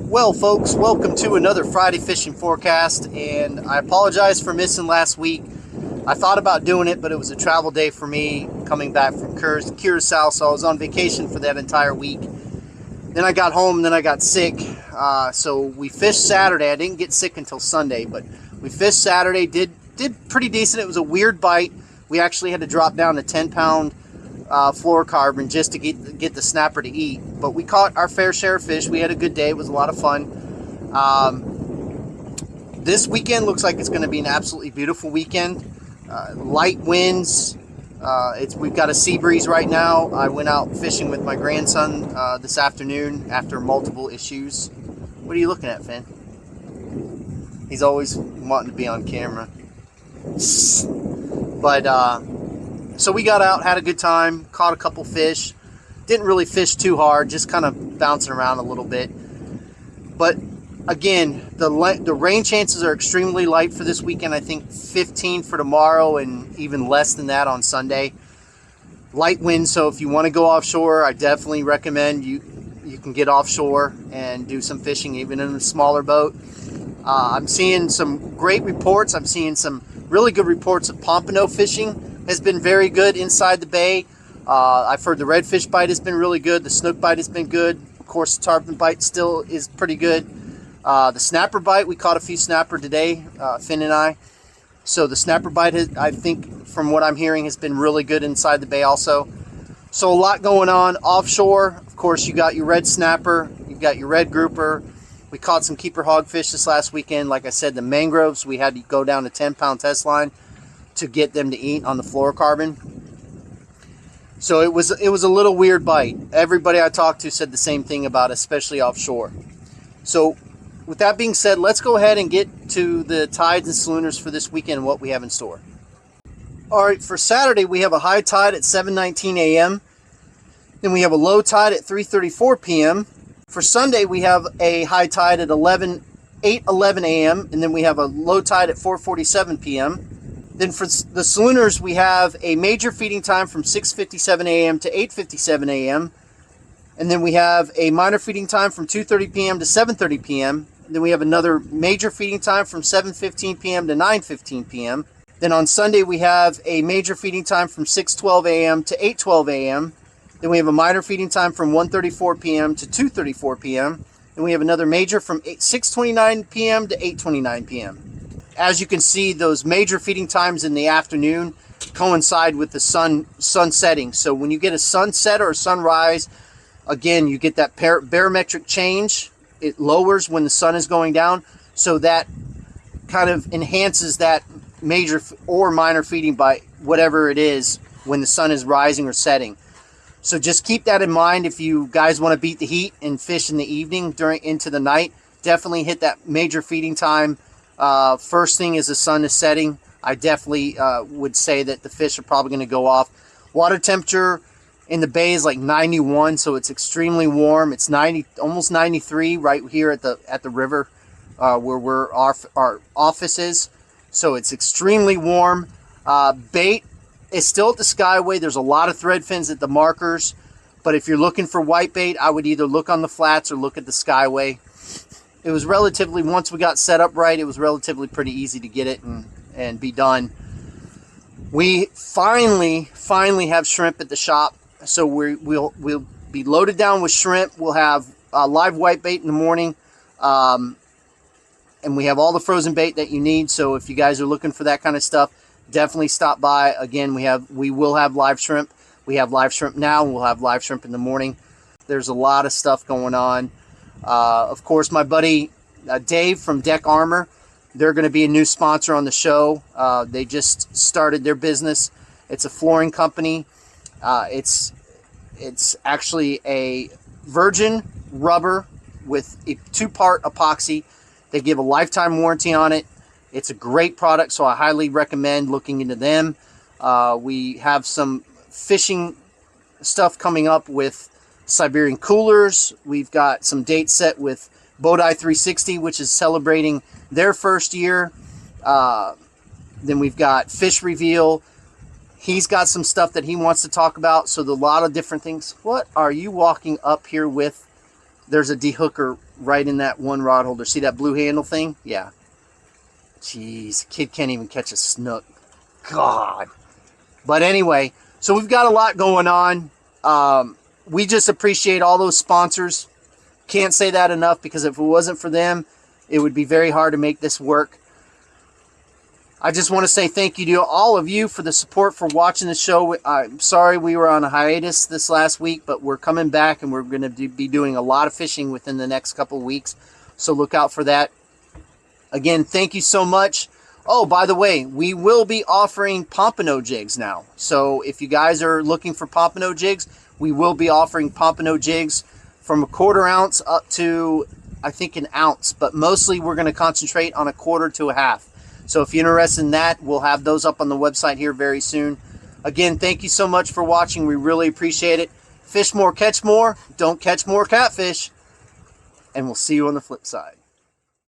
Well, folks, welcome to another Friday fishing forecast, and I apologize for missing last week. I thought about doing it, but it was a travel day for me coming back from Curacao, so I was on vacation for that entire week. Then I got home, and then I got sick, so we fished Saturday. I didn't get sick until Sunday, but we fished Saturday, did pretty decent. It was a weird bite. We actually had to drop down to 10-pound fluorocarbon just to get the snapper to eat, but we caught our fair share of fish. We had a good day. It was a lot of fun. This weekend looks like it's going to be an absolutely beautiful weekend. Light winds. We've got a sea breeze right now. I went out fishing with my grandson this afternoon after multiple issues. What are you looking at, Finn? He's always wanting to be on camera. But so we got out, had a good time, caught a couple fish. Didn't really fish too hard, just kind of bouncing around a little bit. But again, the rain chances are extremely light for this weekend. I think 15 for tomorrow and even less than that on Sunday. Light wind, so if you want to go offshore, I definitely recommend you can get offshore and do some fishing, even in a smaller boat. I'm seeing some great reports. I'm seeing some really good reports of pompano fishing has been very good inside the bay. I've heard the redfish bite has been really good. The snook bite has been good. Of course, the tarpon bite still is pretty good. The snapper bite, we caught a few snapper today, Finn and I. So the snapper bite, I think, from what I'm hearing, has been really good inside the bay also. So a lot going on. Offshore, of course, you got your red snapper. You've got your red grouper. We caught some keeper hogfish this last weekend. Like I said, the mangroves, we had to go down to 10-pound test line to get them to eat on the fluorocarbon. So it was a little weird bite. Everybody I talked to said the same thing about it, especially offshore. So with that being said, let's go ahead and get to the tides and schooners for this weekend and what we have in store. All right, for Saturday, we have a high tide at 7:19 a.m. Then we have a low tide at 3:34 p.m. For Sunday, we have a high tide at 8:11 a.m. and then we have a low tide at 4:47 p.m. Then for the schooners, we have a major feeding time from 6:57 a.m. to 8:57 a.m. And then we have a minor feeding time from 2:30 p.m. to 7:30 p.m. Then we have another major feeding time from 7:15 p.m. to 9:15 p.m. Then on Sunday, we have a major feeding time from 6:12 a.m. to 8:12 a.m. Then we have a minor feeding time from 1:34 p.m. to 2:34 p.m. And we have another major from 6:29 p.m. to 8:29 p.m. As you can see, those major feeding times in the afternoon coincide with the sun setting. So when you get a sunset or a sunrise, again, you get that barometric change. It lowers when the sun is going down. So that kind of enhances that major or minor feeding by whatever it is when the sun is rising or setting. So just keep that in mind if you guys want to beat the heat and fish in the evening into the night. Definitely hit that major feeding time. First thing as the sun is setting. I definitely would say that the fish are probably going to go off. Water temperature in the bay is like 91, so it's extremely warm. It's 90, almost 93 right here at the river where our office is. So it's extremely warm. Bait is still at the Skyway. There's a lot of thread fins at the markers, but if you're looking for white bait, I would either look on the flats or look at the Skyway. It was relatively, once we got set up right, it was relatively pretty easy to get it and be done. We finally have shrimp at the shop, so we'll be loaded down with shrimp. We'll have live white bait in the morning, and we have all the frozen bait that you need. So if you guys are looking for that kind of stuff, definitely stop by. Again, we will have live shrimp. We have live shrimp now, and we'll have live shrimp in the morning. There's a lot of stuff going on. Of course, my buddy Dave from Deck Armor, they're going to be a new sponsor on the show. They just started their business, It's a flooring company. It's actually a virgin rubber with a 2-part epoxy. They give a lifetime warranty on it. It's a great product, so I highly recommend looking into them. We have some fishing stuff coming up with Siberian coolers. We've got some dates set with Bodai 360, which is celebrating their first year. Then we've got Fish Reveal. He's got some stuff that he wants to talk about. So there's a lot of different things. What are you walking up here with? There's a de-hooker right in that one rod holder. See that blue handle thing? Yeah. Jeez, kid can't even catch a snook. God. But anyway, so we've got a lot going on. We just appreciate all those sponsors. Can't say that enough, because if it wasn't for them, it would be very hard to make this work. I just want to say thank you to all of you for the support, for watching the show. I'm sorry we were on a hiatus this last week, but we're coming back, and we're going to be doing a lot of fishing within the next couple of weeks. So look out for that. Again, thank you so much. Oh, by the way, we will be offering pompano jigs now. So if you guys are looking for pompano jigs, we will be offering pompano jigs from a 1/4 ounce up to, I think, an ounce. But mostly we're going to concentrate on a 1/4 to a 1/2. So if you're interested in that, we'll have those up on the website here very soon. Again, thank you so much for watching. We really appreciate it. Fish more, catch more. Don't catch more catfish. And we'll see you on the flip side.